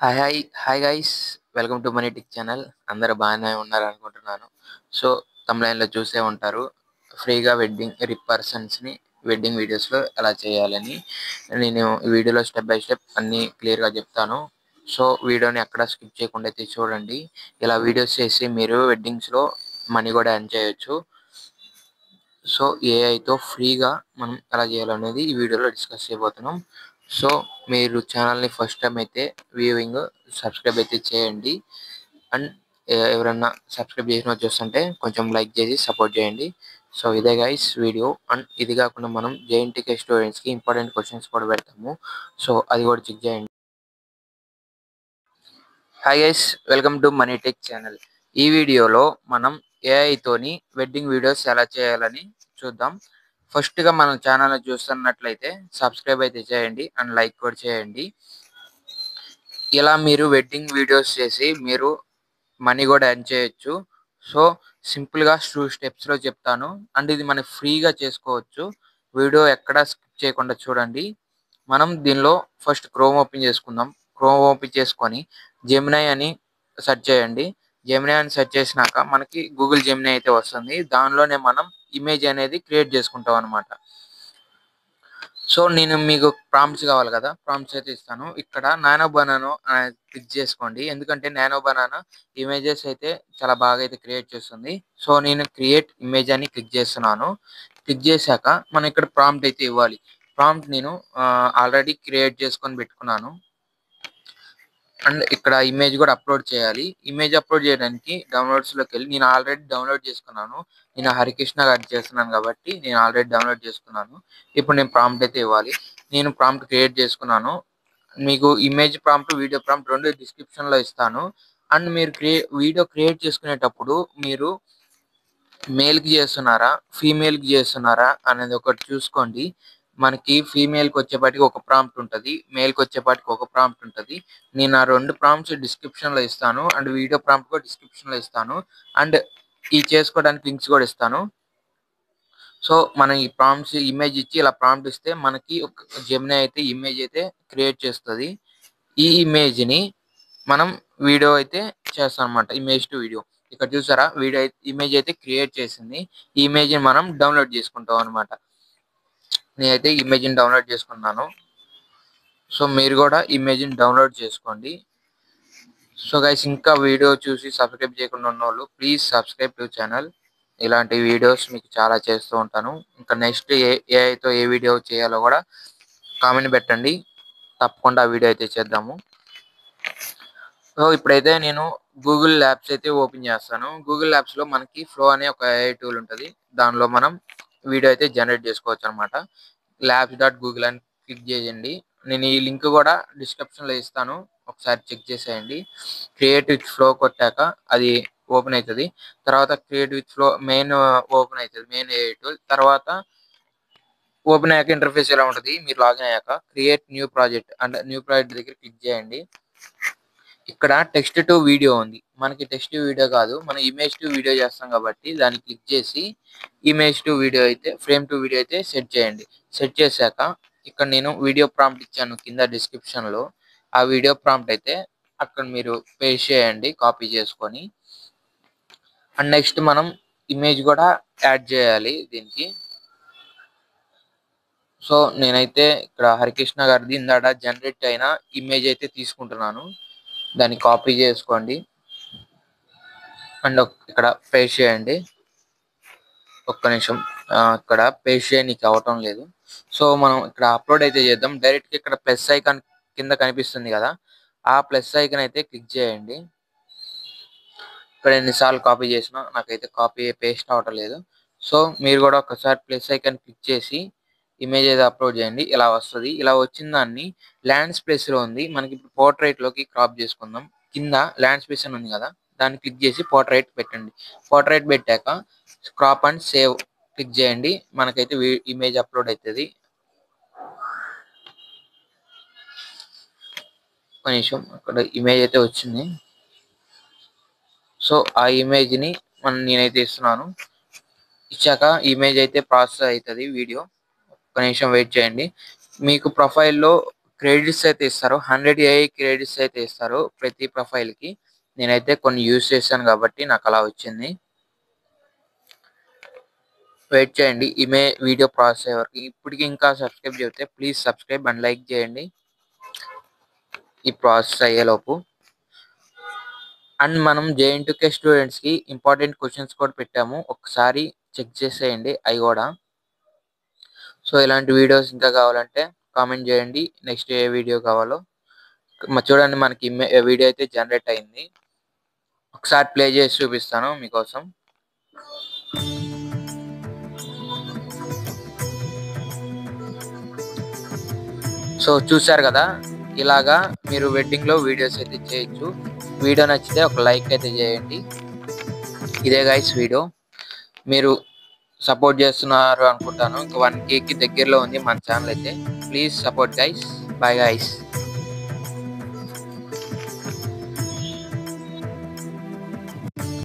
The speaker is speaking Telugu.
Hi guys, welcome to money tick channel. అందరూ బాగానే ఉన్నారు అనుకుంటున్నాను. సో తమ్లైన్లో చూసే ఉంటారు, ఫ్రీగా పర్సన్స్ని వెడ్డింగ్ వీడియోస్లో ఎలా చేయాలని. నేను ఈ వీడియోలో స్టెప్ బై స్టెప్ అన్నీ క్లియర్గా చెప్తాను. సో వీడియోని ఎక్కడ స్కిప్ చేయకుండా అయితే చూడండి. ఇలా వీడియోస్ చేసి మీరు వెడ్డింగ్స్లో మనీ కూడా ఎర్న్ చేయొచ్చు. సో ఏఐతో ఫ్రీగా మనం ఎలా చేయాలనేది ఈ వీడియోలో డిస్కస్ చేయబోతున్నాం. సో మీరు ఛానల్ని ఫస్ట్ టైం అయితే సబ్స్క్రైబ్ అయితే చేయండి. అండ్ ఎవరన్నా సబ్స్క్రైబ్ చేసిన చూస్తుంటే కొంచెం లైక్ చేసి సపోర్ట్ చేయండి. సో ఇదే గైస్ వీడియో. అండ్ ఇది కాకుండా మనం జేఎన్టీకే స్టూడెంట్స్కి ఇంపార్టెంట్ క్వశ్చన్స్ కూడా పెడతాము. సో అది కూడా చెక్ చేయండి. Hi guys, welcome to money tech channel. ఈ వీడియోలో మనం ఏఐతోని వెడ్డింగ్ వీడియోస్ ఎలా చేయాలని చూద్దాం. ఫస్ట్గా మనం ఛానల్ చూస్తున్నట్లయితే సబ్స్క్రైబ్ అయితే చేయండి అండ్ లైక్ కూడా చేయండి. ఇలా మీరు వెడ్డింగ్ వీడియోస్ చేసి మీరు మనీ కూడా ఎర్న్ చేయొచ్చు. సో సింపుల్గా 2 స్టెప్స్లో చెప్తాను. అండ్ ఇది మనకి ఫ్రీగా చేసుకోవచ్చు. వీడియో ఎక్కడ స్కిప్ చేయకుండా చూడండి. మనం దీనిలో ఫస్ట్ క్రోమ్ ఓపెన్ చేసుకుందాం. క్రోమ్ ఓపెన్ చేసుకొని జెమినై అని సెర్చ్ చేయండి. జెమినై అని సెర్చ్ చేసినాక మనకి గూగుల్ జెమినై అయితే వస్తుంది. దానిలోనే మనం ఇమేజ్ అనేది క్రియేట్ చేసుకుంటాం అనమాట. సో నేను మీకు ప్రాంప్ట్స్ కావాలి కదా, ప్రాంప్ట్స్ అయితే ఇస్తాను. ఇక్కడ నానో బనానో క్లిక్ చేసుకోండి. ఎందుకంటే నానో బనానా ఇమేజెస్ అయితే చాలా బాగా అయితే క్రియేట్ చేస్తుంది. సో నేను క్రియేట్ ఇమేజ్ అని క్లిక్ చేస్తున్నాను. క్లిక్ చేశాక మనం ఇక్కడ ప్రాంప్ట్ అయితే ఇవ్వాలి. ప్రాంప్ట్ నేను ఆల్రెడీ క్రియేట్ చేసుకొని పెట్టుకున్నాను. అండ్ ఇక్కడ ఇమేజ్ కూడా అప్లోడ్ చేయాలి. ఇమేజ్ అప్లోడ్ చేయడానికి డౌన్లోడ్స్లోకి వెళ్ళి నేను ఆల్రెడీ డౌన్లోడ్ చేసుకున్నాను. నేను హరికృష్ణ గారి చేస్తున్నాను కాబట్టి నేను ఆల్రెడీ డౌన్లోడ్ చేసుకున్నాను. ఇప్పుడు నేను ప్రాంప్ట్ అయితే ఇవ్వాలి. నేను ప్రాంప్ట్ క్రియేట్ చేసుకున్నాను. మీకు ఇమేజ్ ప్రాంప్ట్, వీడియో ప్రాంప్ట్ రెండు డిస్క్రిప్షన్లో ఇస్తాను. అండ్ మీరు వీడియో క్రియేట్ చేసుకునేటప్పుడు మీరు మేల్కి చేస్తున్నారా, ఫీమేల్కి చేస్తున్నారా అనేది ఒకటి చూసుకోండి. మనకి ఫీమేల్కి వచ్చేపాటికి ఒక ప్రాంప్ట్ ఉంటుంది, మేల్కి వచ్చేపాటికి ఒక ప్రాంప్ట్ ఉంటుంది. నేను ఆ 2 ప్రాంప్ట్స్ డిస్క్రిప్షన్లో ఇస్తాను. అండ్ వీడియో ప్రాంప్ట్ కూడా డిస్క్రిప్షన్లో ఇస్తాను. అండ్ ఈ చేసుకోవడానికి లింక్స్ కూడా ఇస్తాను. సో మనం ఈ ప్రాంప్ట్స్ ఇమేజ్ ఇచ్చి ఇలా ప్రాంప్ట్ ఇస్తే మనకి ఒక జెమినీ అయితే ఇమేజ్ అయితే క్రియేట్ చేస్తుంది. ఈ ఇమేజ్ని మనం వీడియో అయితే చేస్తాం అనమాట. ఇమేజ్ టు వీడియో ఇక్కడ చూసారా, వీడియో ఇమేజ్ అయితే క్రియేట్ చేసింది. ఈ ఇమేజ్ని మనం డౌన్లోడ్ చేసుకుంటాం అనమాట. నేనైతే ఇమేజ్ని డౌన్లోడ్ చేసుకున్నాను. సో మీరు కూడా ఇమేజ్ని డౌన్లోడ్ చేసుకోండి. సో గైస్, ఇంకా వీడియో చూసి సబ్స్క్రైబ్ చేయకుండా ఉన్న వాళ్ళు ప్లీజ్ సబ్స్క్రైబ్ టు ఛానల్. ఇలాంటి వీడియోస్ మీకు చాలా చేస్తూ ఉంటాను. ఇంకా నెక్స్ట్ ఏఐతో ఏ వీడియో చేయాలో కూడా కామెంట్ పెట్టండి. తప్పకుండా ఆ వీడియో అయితే చేద్దాము. సో ఇప్పుడైతే నేను గూగుల్ ల్యాబ్స్ అయితే ఓపెన్ చేస్తాను. గూగుల్ ల్యాబ్స్లో మనకి ఫ్లో అనే ఒక ఏఐ టూల్ ఉంటుంది. దానిలో మనం వీడియో అయితే జనరేట్ చేసుకోవచ్చు అనమాట. labs.google అని క్లిక్ చేయండి. నేను ఈ లింక్ కూడా డిస్క్రిప్షన్లో ఇస్తాను, ఒకసారి చెక్ చేసేయండి. క్రియేట్ విత్ ఫ్లో కొట్టాక అది ఓపెన్ అవుతుంది. తర్వాత create with flow main open అవుతుంది, మెయిన్ ఏఐ టూల్. తర్వాత ఓపెన్ అయ్యాక ఇంటర్ఫేస్ ఎలా ఉంటుంది, మీరు లాగిన్ అయ్యాక create new project and new project దగ్గర క్లిక్ చేయండి. ఇక్కడ టెక్స్ట్ టు వీడియో ఉంది. మనకి టెక్స్ట్ టు వీడియో కాదు, మనం ఇమేజ్ టు వీడియో చేస్తాం కాబట్టి దాన్ని క్లిక్ చేసి ఇమేజ్ టు వీడియో అయితే, ఫ్రేమ్ టు వీడియో అయితే సెట్ చేయండి. సెట్ చేశాక ఇక్కడ నేను వీడియో ప్రాంప్ట్ ఇచ్చాను కింద డిస్క్రిప్షన్లో. ఆ వీడియో ప్రాంప్ట్ అయితే అక్కడ మీరు పేస్ట్ చేయండి కాపీ చేసుకొని. అండ్ నెక్స్ట్ మనం ఇమేజ్ కూడా యాడ్ చేయాలి దీనికి. సో నేనైతే ఇక్కడ హరికృష్ణ గారిది ఇందాక జనరేట్ అయిన ఇమేజ్ అయితే తీసుకుంటున్నాను. దాన్ని కాపీ చేసుకోండి అండ్ ఇక్కడ పేస్ట్ చేయండి. ఒక్క నిమిషం, ఇక్కడ పేస్ట్ చేయడానికి అవటం లేదు. సో మనం ఇక్కడ అప్లోడ్ అయితే చేద్దాం. డైరెక్ట్గా ఇక్కడ ప్లస్ ఐకాన్ కింద కనిపిస్తుంది కదా, ఆ ప్లస్ ఐకాన్ అయితే క్లిక్ చేయండి. ఇక్కడ ఎన్నిసార్లు కాపీ చేసినా నాకైతే కాపీ పేస్ట్ అవటం లేదు. సో మీరు కూడా ఒకసారి ప్లస్ ఐకాన్ క్లిక్ చేసి ఇమేజ్ అయితే అప్లోడ్ చేయండి. ఇలా వస్తుంది. ఇలా వచ్చిన దాన్ని ల్యాండ్ స్పేస్లో ఉంది, మనకి ఇప్పుడు పోర్ట్రైట్లోకి క్రాప్ చేసుకుందాం. కింద ల్యాండ్ స్పేస్ అని ఉంది కదా, దాన్ని క్లిక్ చేసి పోర్ట్రైట్ పెట్టండి. పోర్ట్రైట్ పెట్టాక క్రాప్ అండ్ సేవ్ క్లిక్ చేయండి. మనకైతే ఇమేజ్ అప్లోడ్ అవుతుంది. కొంచెం అక్కడ ఇమేజ్ అయితే వచ్చింది. సో ఆ ఇమేజ్ని నేనైతే ఇస్తున్నాను. ఇచ్చాక ఇమేజ్ అయితే ప్రాసెస్ అవుతుంది వీడియో. ఒక నిమిషం వెయిట్ చేయండి. మీకు ప్రొఫైల్లో క్రెడిట్స్ అయితే ఇస్తారు. 100 ఏఐ క్రెడిట్స్ అయితే ఇస్తారు ప్రతి ప్రొఫైల్‌కి. నేనైతే కొన్ని యూజ్ చేశాను కాబట్టి నాకు అలా వచ్చింది. వెయిట్ చేయండి. వీడియో ప్రాసెస్ అయ్యే వరకు. ఇప్పటికి ఇంకా సబ్స్క్రైబ్ చేయకపోతే ప్లీజ్ సబ్స్క్రైబ్ అండ్ లైక్ చేయండి. ఈ ప్రాసెస్ అయ్యేలోపు. అండ్ మనం జేఎన్‌టీయూకే స్టూడెంట్స్‌కి ఇంపార్టెంట్ క్వెషన్స్ కూడా పెట్టాము. ఒకసారి చెక్ చేసేయండి అయి కూడా. సో ఇలాంటి వీడియోస్ ఇంకా కావాలంటే కామెంట్ చేయండి. నెక్స్ట్ ఏ వీడియో కావాలో. చూడండి మనకి వీడియో అయితే జనరేట్ అయింది. ఒకసారి ప్లే చేసి చూపిస్తాను మీకోసం. సో చూశారు కదా, ఇలాగా మీరు వెడ్డింగ్‌లో వీడియోస్ అయితే చేయొచ్చు. వీడియో నచ్చితే ఒక లైక్ అయితే చేయండి. ఇదే గైస్ వీడియో. మీరు సపోర్ట్ చేస్తున్నారు అనుకుంటాను. ఇంకా 1Kకి దగ్గరలో ఉంది మన ఛానల్ అయితే. Please support guys. Bye guys.